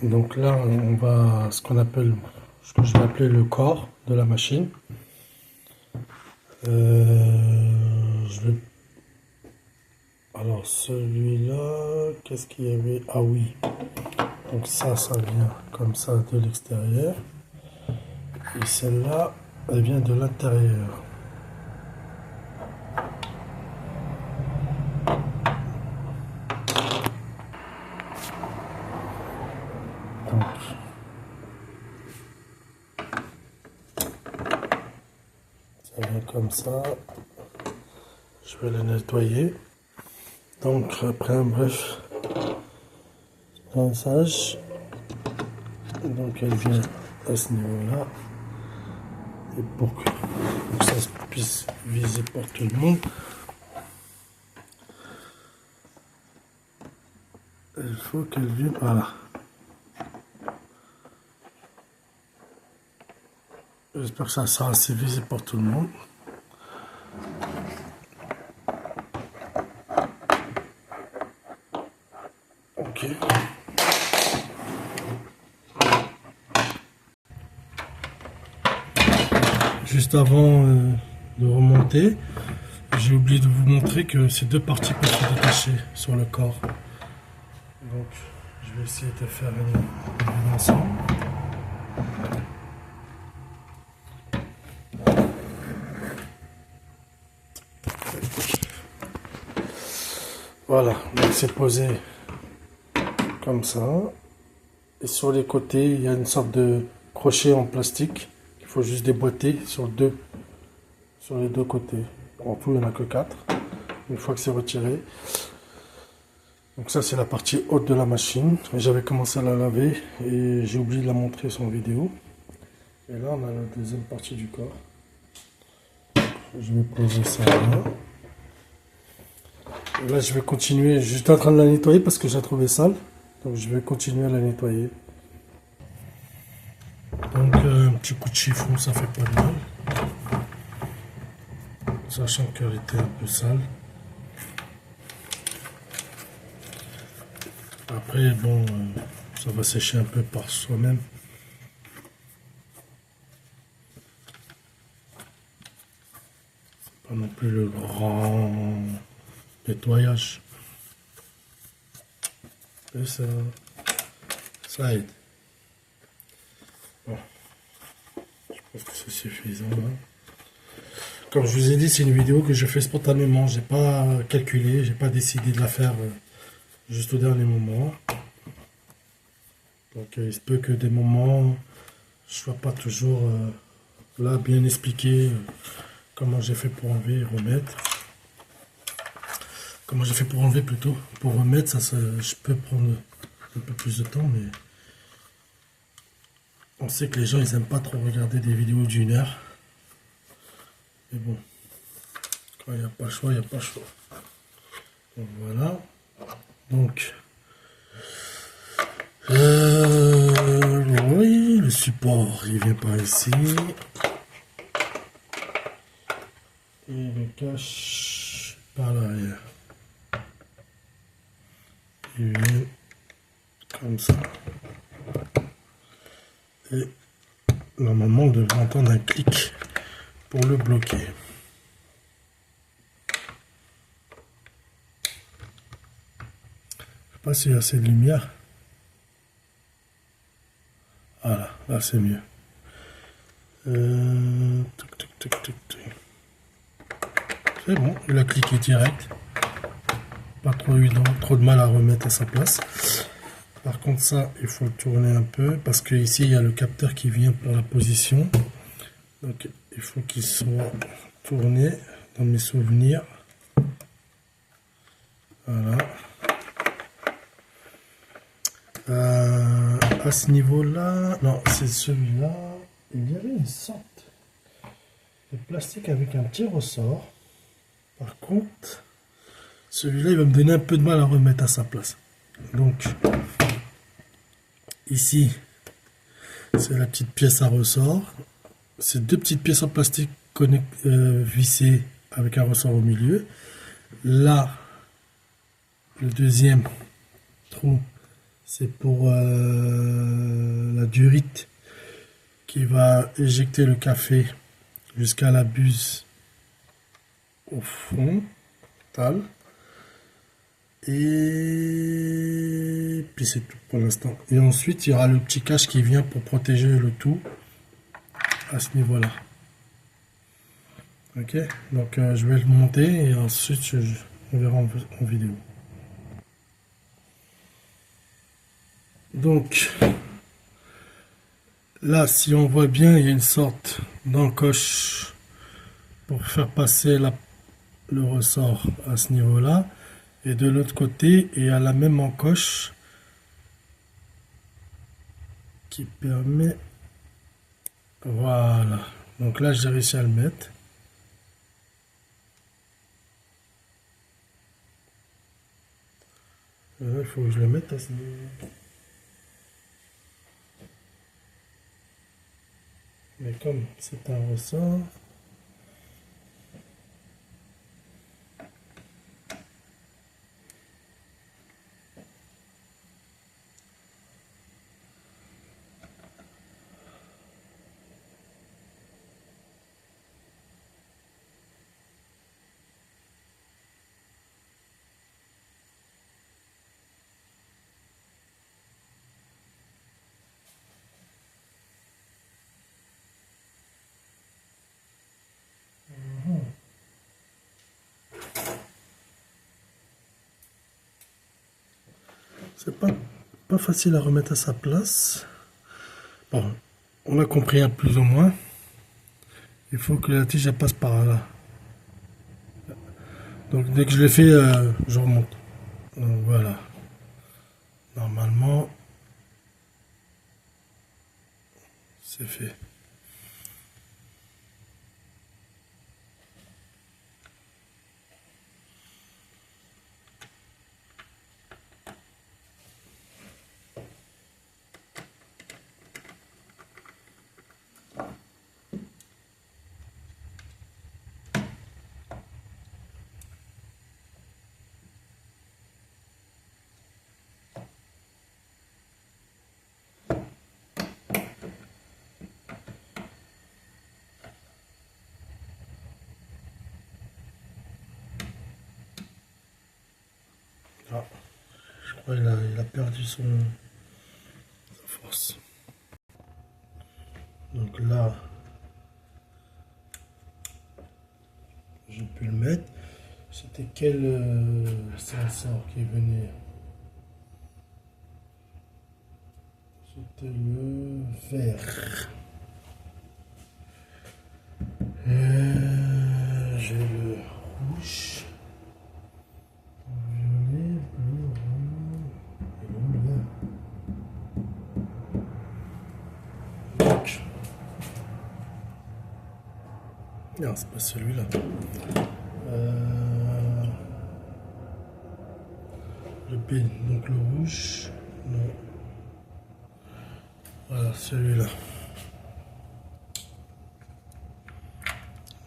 Donc là, on va ce que je vais appeler le corps de la machine. Je vais Alors celui-là, qu'est-ce qu'il y avait? Ah oui, donc ça vient comme ça de l'extérieur. Et celle-là, elle vient de l'intérieur. Donc, ça vient comme ça. Je vais le nettoyer. Donc après un bref rinçage, donc elle vient à ce niveau-là. Et pour que ça puisse viser pour tout le monde, il faut qu'elle vienne, voilà. J'espère que ça sera assez visible pour tout le monde. Ok. Juste avant de remonter, j'ai oublié de vous montrer que ces deux parties peuvent se détacher sur le corps. Donc, je vais essayer de faire une ensemble. Voilà, donc c'est posé comme ça. Et sur les côtés, il y a une sorte de crochet en plastique qu'il faut juste déboîter sur les deux côtés. En tout, il n'y en a que 4. Une fois que c'est retiré. Donc ça, c'est la partie haute de la machine. J'avais commencé à la laver et j'ai oublié de la montrer sur vidéo. Et là, on a la deuxième partie du corps. Je vais poser ça là. Et là, je vais continuer. Je suis en train de la nettoyer parce que j'ai trouvé sale. Donc, je vais continuer à la nettoyer. Donc, un petit coup de chiffon, ça fait pas de mal. Sachant qu'elle était un peu sale. Après, bon, ça va sécher un peu par soi-même. Pas non plus le grand nettoyage. Et ça aide. Bon. Je pense que c'est suffisant. Hein. Comme je vous ai dit, c'est une vidéo que je fais spontanément. J'ai pas calculé, j'ai pas décidé de la faire juste au dernier moment. Donc il se peut que des moments, je sois pas toujours là bien expliqué comment j'ai fait pour enlever et remettre. Comment j'ai fait pour enlever plutôt. Pour remettre, je peux prendre un peu plus de temps, mais on sait que les gens ils aiment pas trop regarder des vidéos d'1 heure. Mais bon, quand il n'y a pas le choix, il n'y a pas le choix. Donc voilà. Donc oui, le support il vient par ici. Et le cache par l'arrière. Il vient comme ça. Et normalement on devrait entendre un clic pour le bloquer. Je sais pas s'il y a assez de lumière. Voilà, là c'est mieux. C'est bon, il a cliqué direct. Pas trop de mal à remettre à sa place. Par contre ça, il faut le tourner un peu parce que ici il y a le capteur qui vient pour la position. Donc il faut qu'il soit tourné dans mes souvenirs. Voilà. À ce niveau-là, non, c'est celui-là. Il y avait une sorte de plastique avec un petit ressort. Par contre, celui-là, il va me donner un peu de mal à remettre à sa place. Donc, ici, c'est la petite pièce à ressort. C'est deux petites pièces en plastique vissées avec un ressort au milieu. Là, le deuxième trou, C'est pour la durite qui va éjecter le café jusqu'à la buse au fond, total. Et puis c'est tout pour l'instant. Et ensuite, il y aura le petit cache qui vient pour protéger le tout à ce niveau-là. Ok, donc je vais le monter et ensuite on verra en vidéo. Donc là, si on voit bien, il y a une sorte d'encoche pour faire passer le ressort à ce niveau-là. Et de l'autre côté, il y a la même encoche qui permet... Voilà. Donc là, j'ai réussi à le mettre. Il faut que je le mette à ce niveau. Mais comme c'est un ressort... C'est pas facile à remettre à sa place. Bon, on a compris un plus ou moins. Il faut que la tige elle passe par là. Donc dès que je l'ai fait, je remonte. Donc voilà. Normalement, c'est fait. Ah, je crois qu'il il a perdu sa force. Donc là, j'ai pu le mettre. C'était quel sensor qui venait? C'était le vert. J'ai le rouge, violet, bleu, rouge et le bleu. Donc, non, c'est pas celui-là. Le B, donc le rouge. Non. Voilà, celui-là.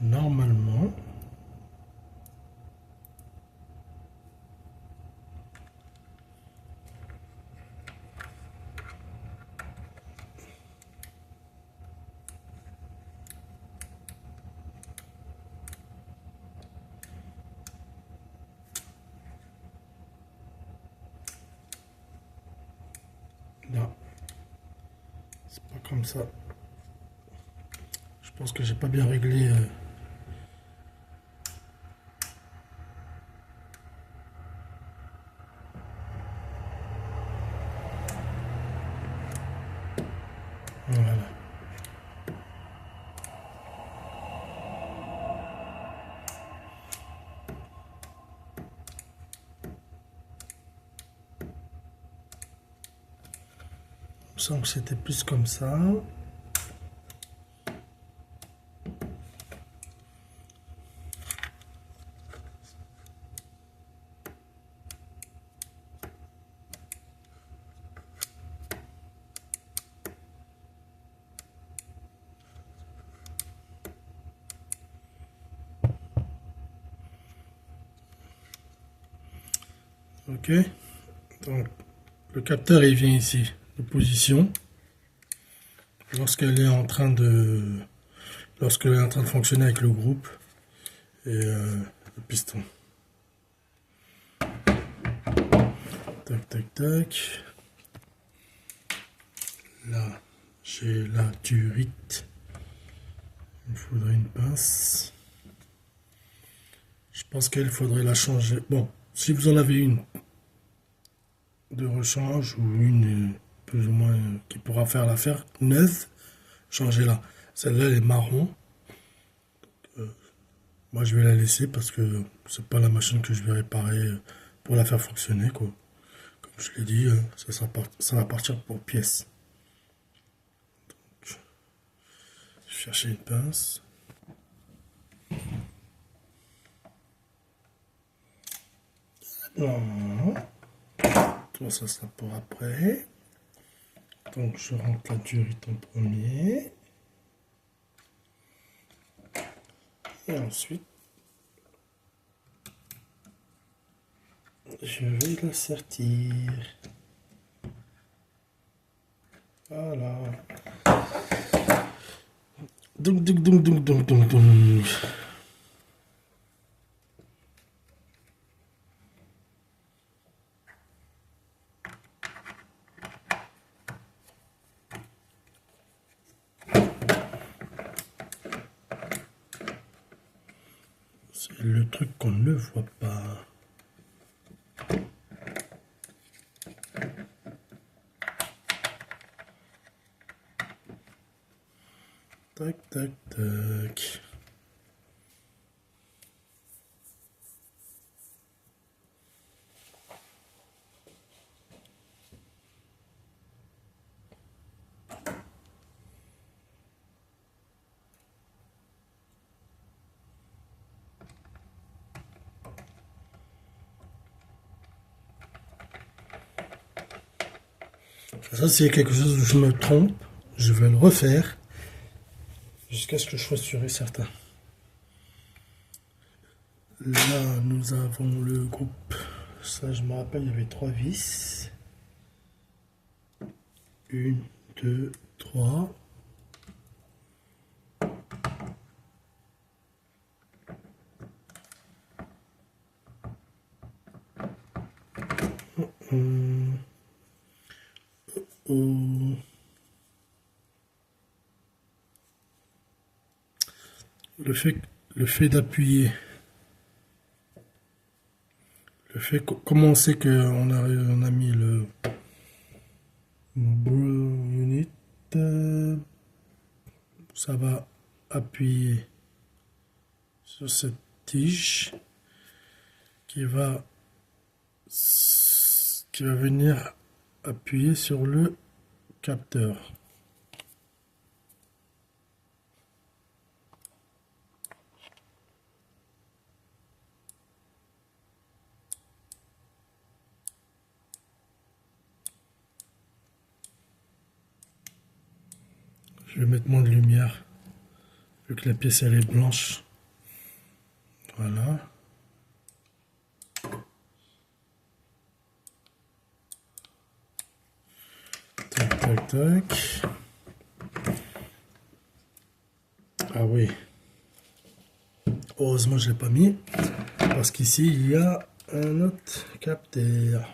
Normalement, non, c'est pas comme ça. Je pense que j'ai pas bien réglé. Voilà. Il me semble que c'était plus comme ça. Ok, donc Le capteur il vient ici de position lorsqu'elle est en train de fonctionner avec le groupe et le piston. Tac tac tac. Là j'ai la durite. Il me faudrait une pince. Je pense qu'il faudrait la changer. Bon, si vous en avez une de rechange ou une plus ou moins qui pourra faire l'affaire neuve, changez-la. Celle-là elle est marron. Moi je vais la laisser parce que c'est pas la machine que je vais réparer pour la faire fonctionner quoi. Comme je l'ai dit, ça va partir pour pièces. Donc, je vais chercher une pince. Non. Toi ça sera pour après. Donc je rentre la durite en premier. Et ensuite, je vais la sortir. Voilà. Donc. C'est le truc qu'on ne voit pas. Tac, tac, tac. Ça, s'il y a quelque chose où je me trompe, je vais le refaire jusqu'à ce que je sois sûr et certain. Là, nous avons le groupe. Ça, je me rappelle, il y avait 3 vis. 1, 2, 3. Le fait d'appuyer, comment on sait qu'on on a mis le unit, ça va appuyer sur cette tige qui va venir appuyer sur le capteur. Je vais mettre moins de lumière vu que la pièce elle est blanche. Voilà. Tac tac tac. Ah oui. Heureusement je l'ai pas mis parce qu'ici il y a un autre capteur.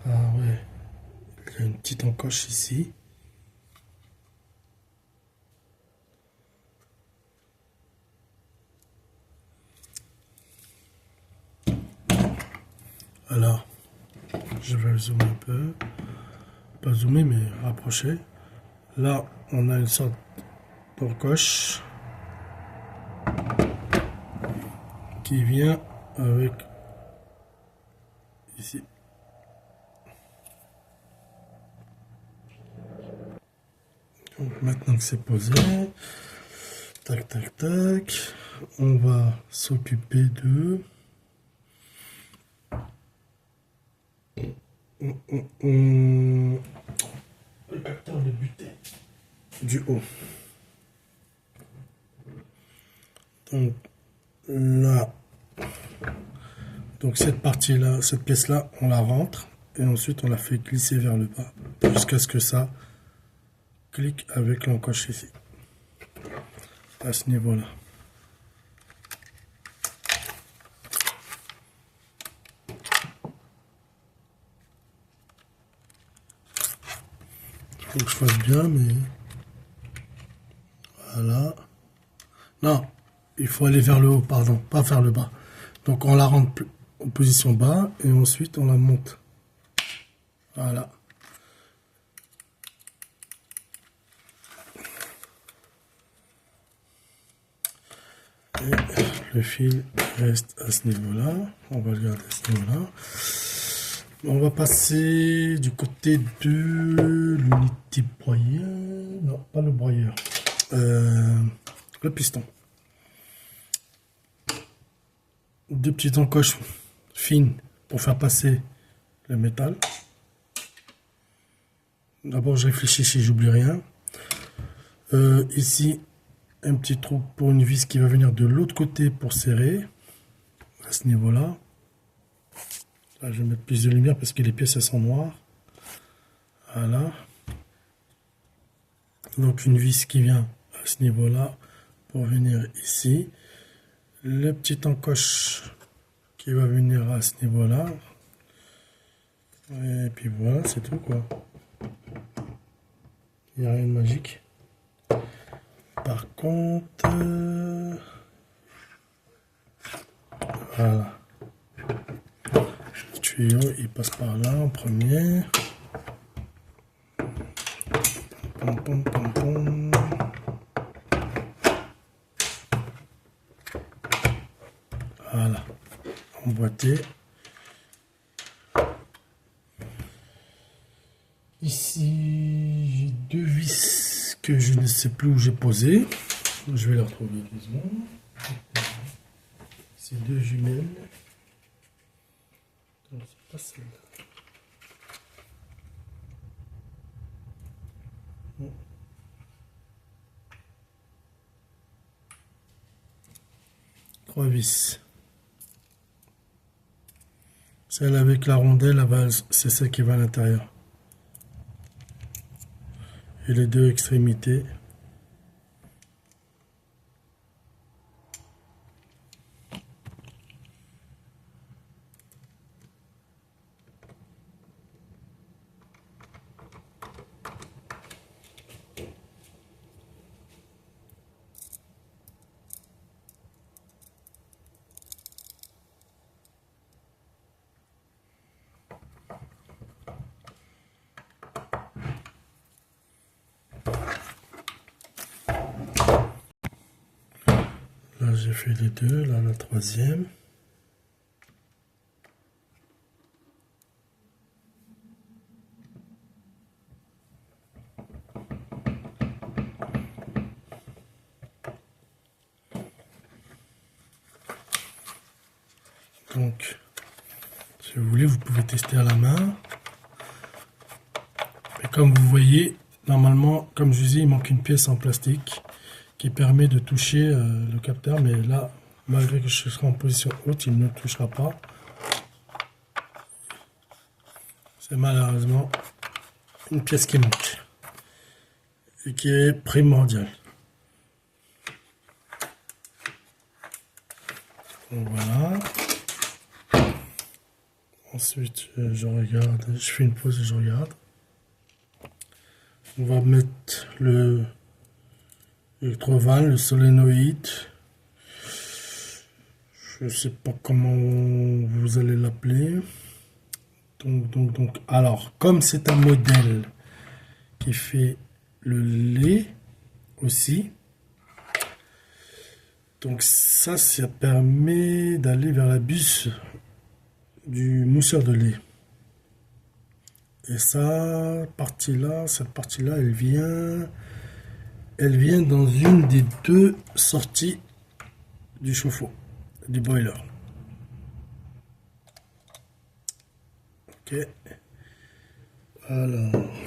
Ah ouais, il y a une petite encoche ici. Alors, je vais zoomer un peu. Pas zoomer, mais rapprocher. Là, on a une sorte d'encoche qui vient avec ici. Donc maintenant que c'est posé, tac tac tac, on va s'occuper de le capteur de butée du haut. Donc là, donc cette partie là, cette pièce là, on la rentre et ensuite on la fait glisser vers le bas jusqu'à ce que ça clique avec l'encoche ici, à ce niveau là. Faut que je fasse bien, mais voilà. Non, il faut aller vers le haut, pardon, pas vers le bas. Donc on la rentre en position bas et ensuite on la monte. Voilà. Et le fil reste à ce niveau-là. On va le garder à ce niveau-là. On va passer du côté de l'unité broyeur. Non, pas le broyeur. Le piston. Deux petites encoches fines pour faire passer le métal. D'abord, je réfléchis si j'oublie rien. Ici, un petit trou pour une vis qui va venir de l'autre côté pour serrer à ce niveau-là. Là, je vais mettre plus de lumière parce que les pièces elles sont noires. Voilà. Donc une vis qui vient à ce niveau-là pour venir ici. Le petit encoche qui va venir à ce niveau-là. Et puis voilà, c'est tout quoi. Il n'y a rien de magique. Par contre, voilà. Le tuyau, il passe par là en premier. Pom, pom, pom, pom. Voilà. Emboîté. Ici, j'ai deux vis que je ne sais plus où j'ai posé. Je vais les retrouver 2 secondes. C'est deux jumelles. Non, c'est pas celle-là. Non. 3 vis. Celle avec la rondelle, c'est celle qui va à l'intérieur. Et les deux extrémités. Là, j'ai fait les deux, là, la troisième. Donc, si vous voulez, vous pouvez tester à la main. Mais comme vous voyez, normalement, comme je disais, il manque une pièce en plastique qui permet de toucher le capteur. Mais là, malgré que je serai en position haute, il ne touchera pas. C'est malheureusement une pièce qui manque et qui est primordiale. Donc voilà. Ensuite, je regarde, je fais une pause et je regarde. On va mettre le électroval, le solénoïde. Je sais pas comment vous allez l'appeler. Donc, alors, comme c'est un modèle qui fait le lait aussi, donc ça permet d'aller vers la buse du mousseur de lait. Et ça, cette partie-là, elle vient dans une des deux sorties du chauffe-eau, du boiler. Ok. Alors.